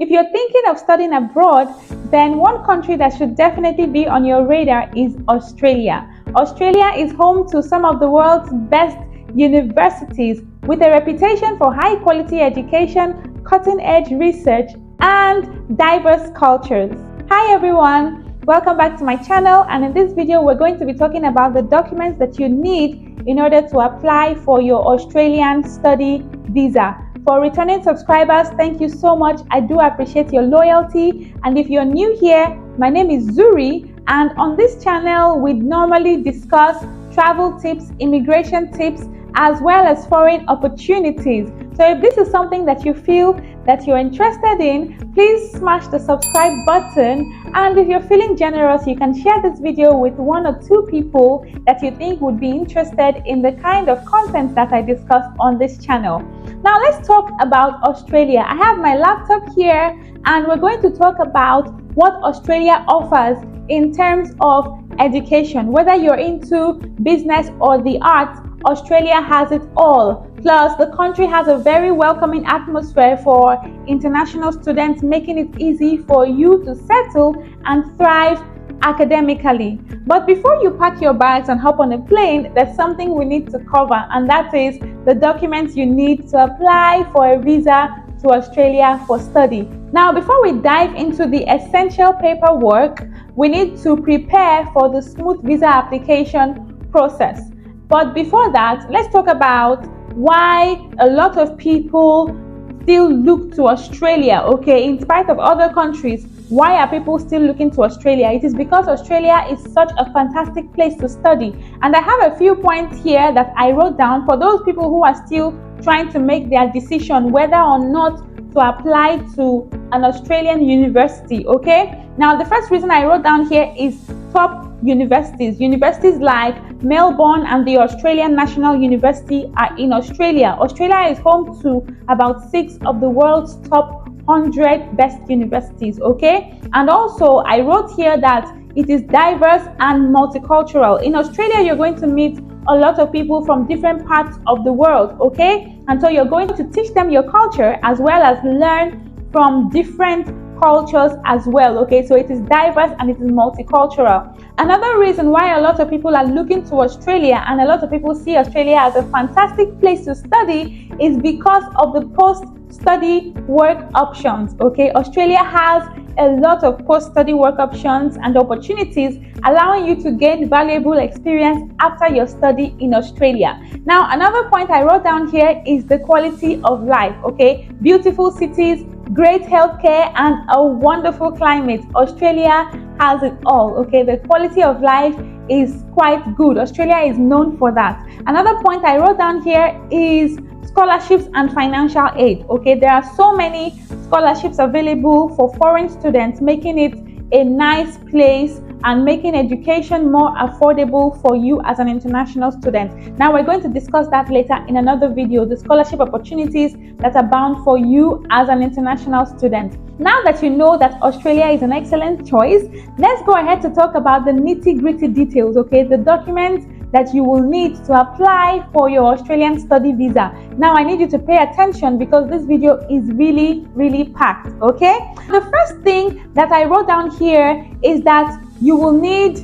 If you're thinking of studying abroad, then one country that should definitely be on your radar is Australia. Australia is home to some of the world's best universities with a reputation for high quality education, cutting edge research, and diverse cultures. Hi everyone, welcome back to my channel, and in this video we're going to be talking about the documents that you need in order to apply for your Australian study visa. For returning subscribers, thank you so much. I do appreciate your loyalty. And if you're new here, my name is Zuri, and on this channel we normally discuss travel tips, immigration tips, as well as foreign opportunities. So if this is something that you feel that you're interested in, please smash the subscribe button, and if you're feeling generous, you can share this video with 1 or 2 people that you think would be interested in the kind of content that I discuss on this channel. Now let's talk about Australia. I have my laptop here and we're going to talk about what Australia offers in terms of education. Whether you're into business or the arts, Australia has it all. Plus, the country has a very welcoming atmosphere for international students, making it easy for you to settle and thrive academically. But before you pack your bags and hop on a plane, there's something we need to cover, and that is the documents you need to apply for a visa to Australia for study. Now, before we dive into the essential paperwork, we need to prepare for the smooth visa application process. But before that, let's talk about why a lot of people still look to Australia, okay? In spite of other countries, why are people still looking to Australia? It is because Australia is such a fantastic place to study. And I have a few points here that I wrote down for those people who are still trying to make their decision whether or not to apply to an Australian university, okay? Now, the first reason I wrote down here is top universities. Universities like Melbourne and the Australian National University are in Australia. Australia is home to about 6 of the world's top 100 best universities, okay? And also, I wrote here that it is diverse and multicultural. In Australia, you're going to meet a lot of people from different parts of the world, okay? And so you're going to teach them your culture as well as learn from different cultures as well, okay? So it is diverse and it is multicultural. Another reason why a lot of people are looking to Australia and a lot of people see Australia as a fantastic place to study is because of the post-study work options, okay? Australia has a lot of post-study work options and opportunities, allowing you to gain valuable experience after your study in Australia. Now, another point I wrote down here is the quality of life, okay? Beautiful cities, great healthcare, and a wonderful climate. Australia has it all, okay? The quality of life is quite good. Australia is known for that. Another point I wrote down here is scholarships and financial aid, okay? There are so many scholarships available for foreign students, making it a nice place and making education more affordable for you as an international student. Now, we're going to discuss that later in another video, the scholarship opportunities that are bound for you as an international student. Now that you know that Australia is an excellent choice, let's go ahead to talk about the nitty-gritty details, okay? The documents that you will need to apply for your Australian study visa. Now, I need you to pay attention because this video is really packed, okay? The first thing that I wrote down here is that you will need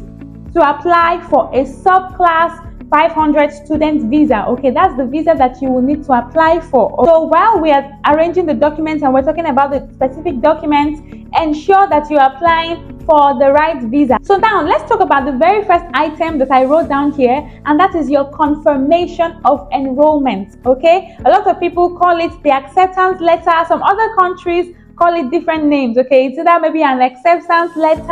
to apply for a subclass 500 student visa, okay? That's the visa that you will need to apply for. So while we are arranging the documents and we're talking about the specific documents, ensure that you're applying for the right visa. So now let's talk about the very first item that I wrote down here, and that is your confirmation of enrollment, okay? A lot of people call it the acceptance letter. Some other countries call it different names, okay? It's either maybe an acceptance letter,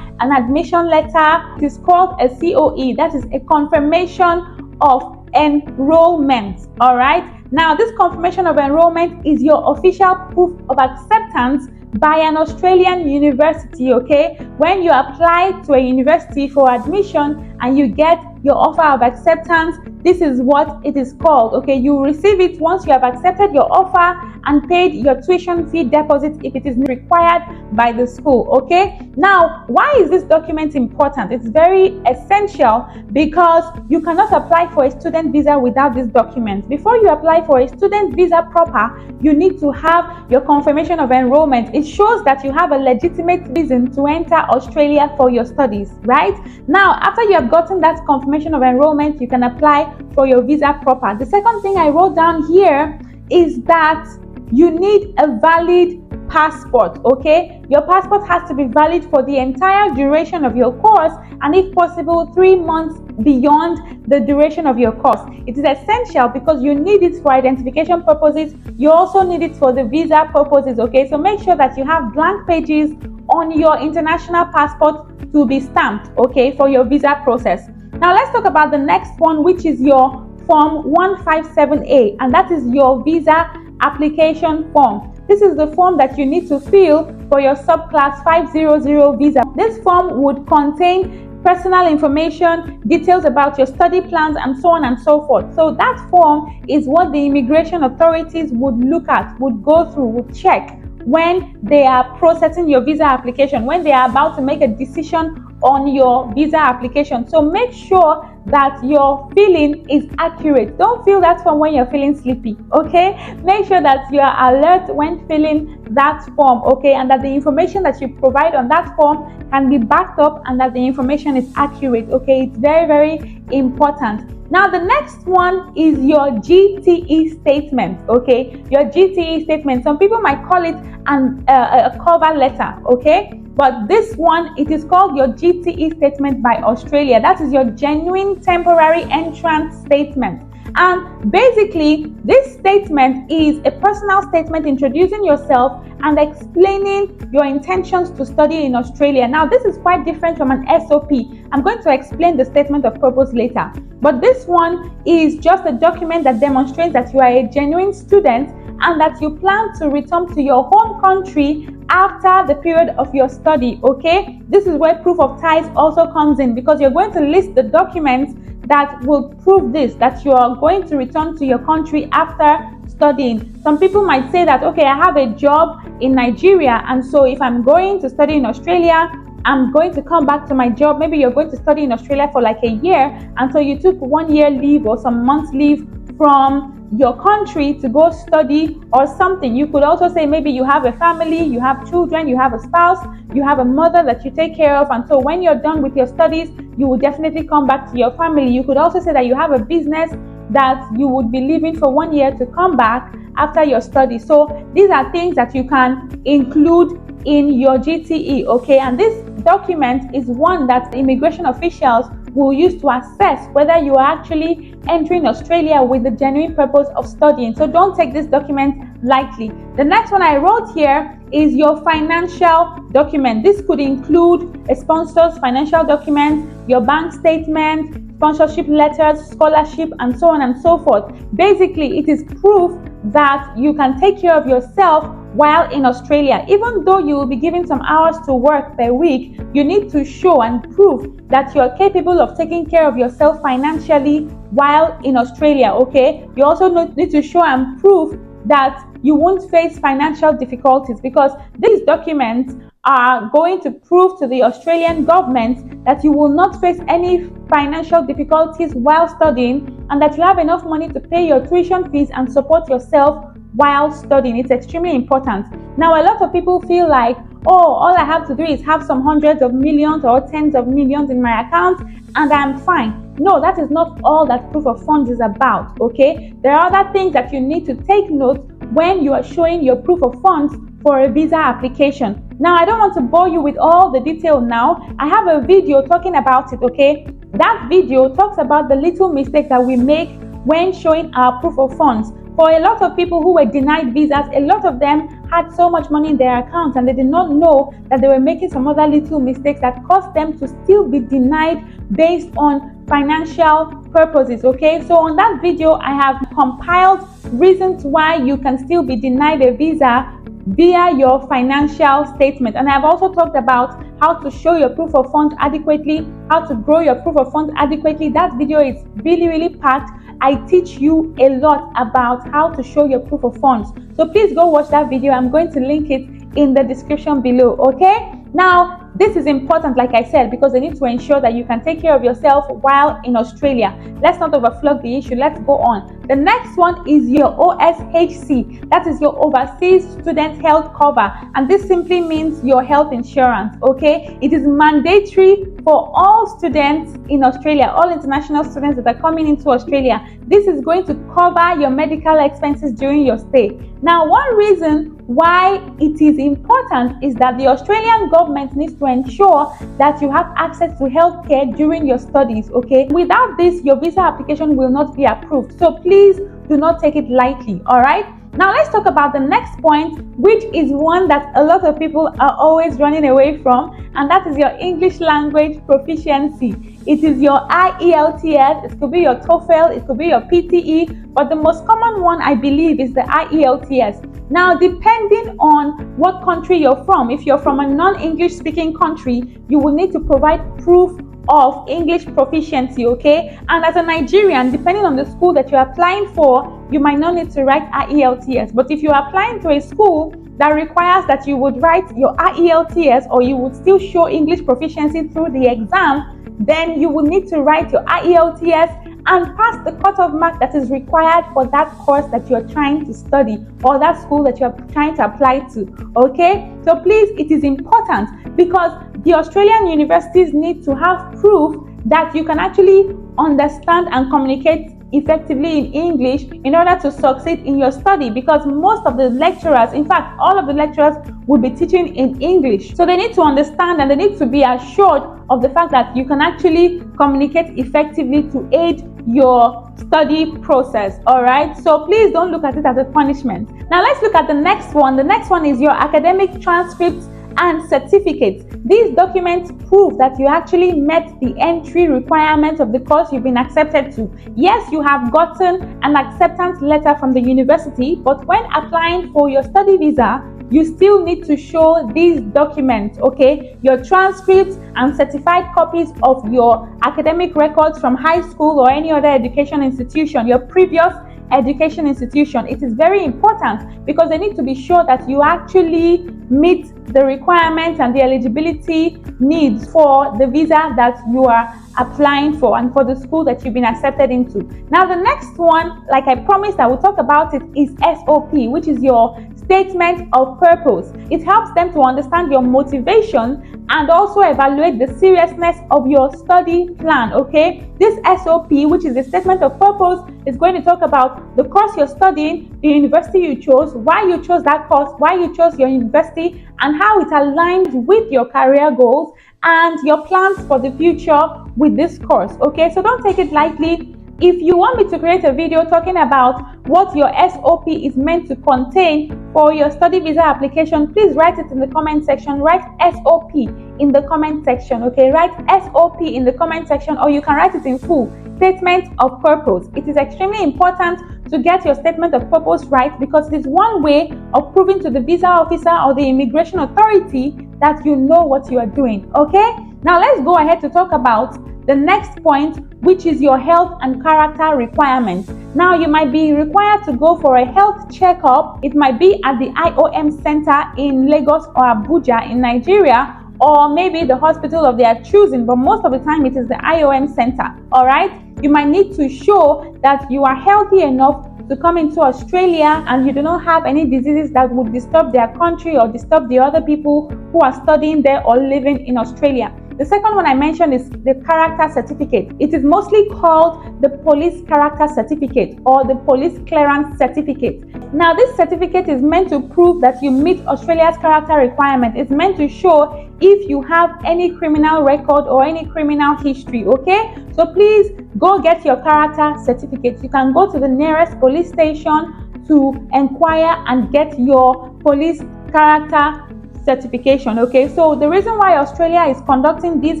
an admission letter. It is called a COE. That is a confirmation of enrollment, all right? Now, this confirmation of enrollment is your official proof of acceptance by an Australian university, okay? When you apply to a university for admission and you get your offer of acceptance, this is what it is called. Okay, you receive it once you have accepted your offer and paid your tuition fee deposit if it is required by the school. Okay, now why is this document important? It's very essential because you cannot apply for a student visa without this document. Before you apply for a student visa proper, you need to have your confirmation of enrollment. It shows that you have a legitimate reason to enter Australia for your studies, right? Now, after you have gotten that confirmation of enrollment, you can apply for your visa proper. The second thing I wrote down here is that you need a valid passport. Okay, your passport has to be valid for the entire duration of your course, and if possible 3 months beyond the duration of your course. It is essential because you need it for identification purposes. You also need it for the visa purposes. Okay, so make sure that you have blank pages on your international passport to be stamped, okay, for your visa process. Now let's talk about the next one, which is your form 157A, and that is your visa application form. This is the form that you need to fill for your subclass 500 visa. This form would contain personal information, details about your study plans, and so on and so forth. So that form is what the immigration authorities would look at, would go through, would check when they are processing your visa application, when they are about to make a decision on your visa application. So make sure that your filling is accurate. Don't fill that form when you're feeling sleepy, okay? Make sure that you are alert when filling that form, okay? And that the information that you provide on that form can be backed up and that the information is accurate, okay? It's very, very important. Now, the next one is your GTE statement, okay? Your GTE statement. Some people might call it a cover letter, okay? But this one, it is called your GTE statement by Australia. That is your genuine temporary entrance statement. And basically, this statement is a personal statement introducing yourself and explaining your intentions to study in Australia. Now, this is quite different from an SOP. I'm going to explain the statement of purpose later. But this one is just a document that demonstrates that you are a genuine student and that you plan to return to your home country after the period of your study, okay? This is where proof of ties also comes in, because you're going to list the documents that will prove this, that you are going to return to your country after studying. Some people might say that, okay, I have a job in Nigeria, and so if I'm going to study in Australia, I'm going to come back to my job. Maybe you're going to study in Australia for like a year, and so you took 1 year leave or some months leave from your country to go study or something. You could also say maybe you have a family, you have children, you have a spouse, you have a mother that you take care of, and so when you're done with your studies, you will definitely come back to your family. You could also say that you have a business that you would be leaving for 1 year to come back after your study. So these are things that you can include in your GTE, okay? And this document is one that immigration officials will use to assess whether you are actually entering Australia with the genuine purpose of studying. So don't take this document lightly. The next one I wrote here is your financial document. This could include a sponsor's financial document, your bank statement, sponsorship letters, scholarship, and so on and so forth. Basically, it is proof that you can take care of yourself while in Australia. Even though you will be given some hours to work per week, you need to show and prove that you are capable of taking care of yourself financially while in Australia, okay? You also need to show and prove that you won't face financial difficulties, because these documents are going to prove to the Australian government that you will not face any financial difficulties while studying, and that you have enough money to pay your tuition fees and support yourself while studying. It's extremely important. Now, a lot of people feel like, oh, all I have to do is have some hundreds of millions or tens of millions in my account and I'm fine. No, that is not all that proof of funds is about, okay? There are other things that you need to take note when you are showing your proof of funds for a visa application. Now, I don't want to bore you with all the detail now. I have a video talking about it, okay? That video talks about the little mistakes that we make when showing our proof of funds. For a lot of people who were denied visas, a lot of them had so much money in their accounts and they did not know that they were making some other little mistakes that caused them to still be denied based on financial purposes, okay? So on that video, I have compiled reasons why you can still be denied a visa via your financial statement. And I've also talked about how to show your proof of funds adequately, how to grow your proof of funds adequately. That video is really, really packed. I teach you a lot about how to show your proof of funds. So please go watch that video. I'm going to link it in the description below, okay? Now, this is important, like I said, because they need to ensure that you can take care of yourself while in Australia. Let's not overflow the issue. Let's go on. The next one is your OSHC. That is your Overseas Student Health Cover. And this simply means your health insurance, okay? It is mandatory for all students in Australia, all international students that are coming into Australia. This is going to cover your medical expenses during your stay. Now, one reason why it is important is that the Australian government needs to ensure that you have access to healthcare during your studies, okay? Without this, your visa application will not be approved. So please do not take it lightly, all right? Now let's talk about the next point, which is one that a lot of people are always running away from, and that is your English language proficiency. It is your IELTS, it could be your TOEFL, it could be your PTE, but the most common one, I believe, is the IELTS. Now, depending on what country you're from, if you're from a non-English speaking country, you will need to provide proof of English proficiency, okay? And as a Nigerian, depending on the school that you're applying for, you might not need to write IELTS. But if you're applying to a school that requires that you would write your IELTS, or you would still show English proficiency through the exam, then you will need to write your IELTS and pass the cutoff mark that is required for that course that you're trying to study, or that school that you're trying to apply to, okay? So please, it is important, because the Australian universities need to have proof that you can actually understand and communicate effectively in English in order to succeed in your study, because most of the lecturers, in fact all of the lecturers, will be teaching in English. So they need to understand and they need to be assured of the fact that you can actually communicate effectively to aid your study process. All right, so please don't look at it as a punishment. Now let's look at the next one. The next one is your academic transcripts and certificates. These documents prove that you actually met the entry requirements of the course you've been accepted to. Yes, you have gotten an acceptance letter from the university, but when applying for your study visa, you still need to show these documents, okay? Your transcripts and certified copies of your academic records from high school or any other education institution, your previous education institution. It is very important because they need to be sure that you actually meet the requirements and the eligibility needs for the visa that you are applying for and for the school that you've been accepted into. Now the next one, like I promised I will talk about it, is SOP, which is your statement of purpose. It helps them to understand your motivation and also evaluate the seriousness of your study plan, okay? This SOP, which is the statement of purpose, is going to talk about the course you're studying, the university you chose, why you chose that course, why you chose your university, and how it aligns with your career goals and your plans for the future with this course, okay? So don't take it lightly. If you want me to create a video talking about what your SOP is meant to contain for your study visa application, please write it in the comment section. Write SOP in the comment section, okay? Write SOP in the comment section, or you can write it in full. Statement of purpose. It is extremely important to get your statement of purpose right, because it is one way of proving to the visa officer or the immigration authority that you know what you are doing, okay? Now let's go ahead to talk about the next point, which is your health and character requirements. Now you might be required to go for a health checkup. It might be at the IOM Center in Lagos or Abuja in Nigeria, or maybe the hospital of their choosing, but most of the time it is the IOM Center, all right? You might need to show that you are healthy enough to come into Australia and you do not have any diseases that would disturb their country or disturb the other people who are studying there or living in Australia. The second one I mentioned is the character certificate. It is mostly called the police character certificate or the police clearance certificate. Now this certificate is meant to prove that you meet Australia's character requirement. It's meant to show if you have any criminal record or any criminal history, okay? So please go get your character certificate. You can go to the nearest police station to inquire and get your police character certification, okay? So the reason why Australia is conducting these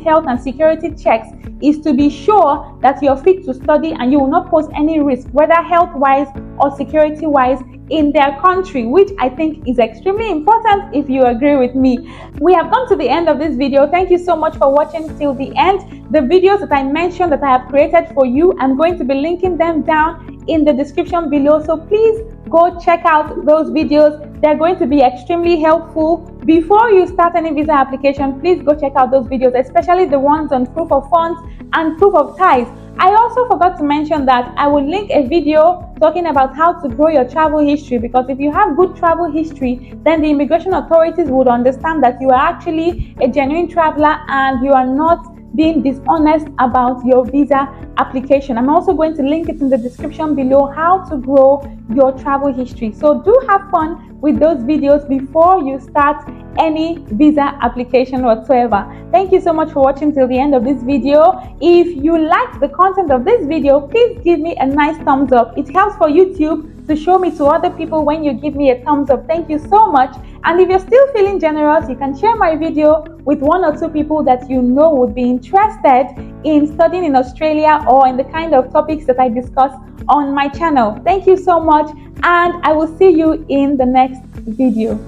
health and security checks is to be sure that you're fit to study and you will not pose any risk, whether health-wise or security-wise, in their country, which I think is extremely important if you agree with me. We have come to the end of this video. Thank you so much for watching till the end. The videos that I mentioned that I have created for you, I'm going to be linking them down in the description below, so please go check out those videos. They're going to be extremely helpful. Before you start any visa application, please go check out those videos, especially the ones on proof of funds and proof of ties. I also forgot to mention that I will link a video talking about how to grow your travel history, because if you have good travel history, then the immigration authorities would understand that you are actually a genuine traveler and you are not being dishonest about your visa application. I'm also going to link it in the description below, how to grow your travel history. So do have fun with those videos before you start any visa application whatsoever. Thank you so much for watching till the end of this video. If you like the content of this video, please give me a nice thumbs up. It helps for YouTube to show me to other people when you give me a thumbs up. Thank you so much. And if you're still feeling generous, you can share my video with 1 or 2 people that you know would be interested in studying in Australia or in the kind of topics that I discuss on my channel. Thank you so much, and I will see you in the next video.